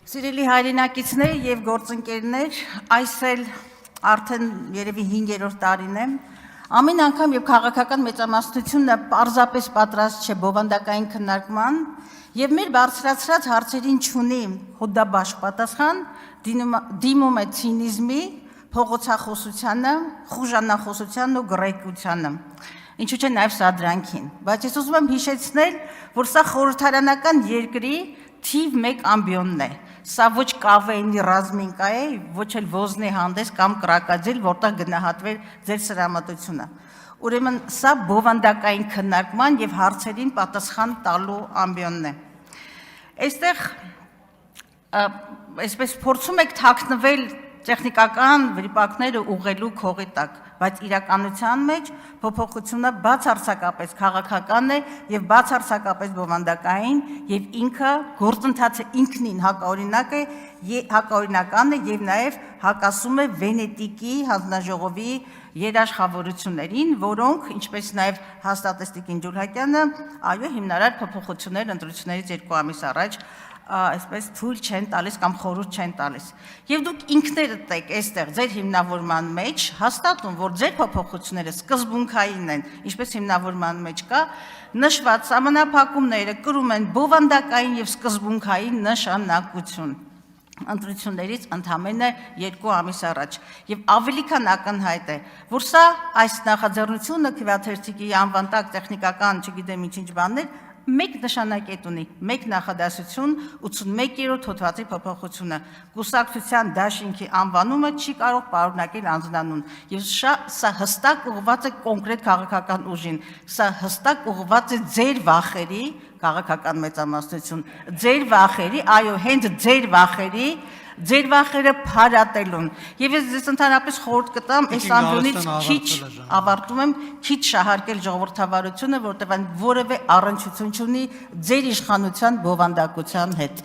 Սիրելի հայրենակիցներ և գործընկերներ, այս էլ արդեն երևի 5-րդ տարին է, ամեն անգամ և քաղաքական մեծամասնությունը պարզապես պատրաստ չէ բովանդակային քննարկման և մեր բարձրացրած հարցերին չունի հոդաբաշխ պատասխան, դիմում է ցինիզմի, փողոցախոսությանը, խուժանախոսությանն ու գրեկությանը, ինչու չէ նաև սադրանքին, բայց ես ուզում եմ հիշեցնել, որ սա խորհրդարանական երկրի թիվ 1 ամբիոնն է, սա ոչ կավեինի ռազմինկա է, ոչ էլ ոզնի հանդես կամ կրակաձիլ, որտեղ գնահատվեր ձեր սրամատությունը, ուրեմն սա բովանդակային քննարկման և հարցերին պատասխան տալու ամբիոնն է, այստեղ այսպես փորձում եք թաքնվել տեխնիկական վրիպակները ուղղելու քողի տակ, բայց իրականության մեջ փոփոխությունը բացարձակապես քաղաքական է և բացարձակապես բովանդակային և ինքը գործընթացը ինքնին հակաօրինական է և նաև հակասում է Վենետիկի հանձնաժողովի երաշխավորություններին, որոնք, ինչպես նաև հաստատեց Տիկին Ջուլհակյանը, այո, հիմնարար փոփոխություններ ընտրություններից 2 ամիս առաջ այսպես թույլ չեն տալիս կամ խորհուրդ չեն տալիս։ Եվ դուք ինքներդ եք այստեղ ձեր հիմնավորման մեջ հաստատում, որ ձեր փոփոխությունները սկզբունքային են, ինչպես հիմնավորման մեջ կա, նշված սահմանափակումները կրում են բովանդակային և սկզբունքային նշանակություն ընտրություններից ընդամենը 2 ամիս առաջ և ավելի քան ակնհայտ է, որ սա այս նախաձեռնությունը քվեաթերթիկի անվան տակ տեխնիկական չգիտեմ ինչ բաներ մեկ նշանակետ ունի, մեկ նախադասություն 81-րդ հոդվածի փոփոխությունը, կուսակցության դաշինքի անվանումը չի կարող պարունակել անձնանուն և սա հստակ ուղղված է կոնկրետ քաղաքական ուժին, սա հստակ ուղղված է ձեր վախերի, քաղաքական մեծամասնություն, ձեր վախերի, այո, հենց ձեր վախերը փարատելուն և ես ձեզ ընդհանրապես խորհուրդ կտամ այս ամբիոնից քիչ ավարտում եմ, քիչ շահարկել ժողովրդավարությունը, որտեղ այն որևէ առնչություն չունի ձեր իշխանության բովանդակության հետ։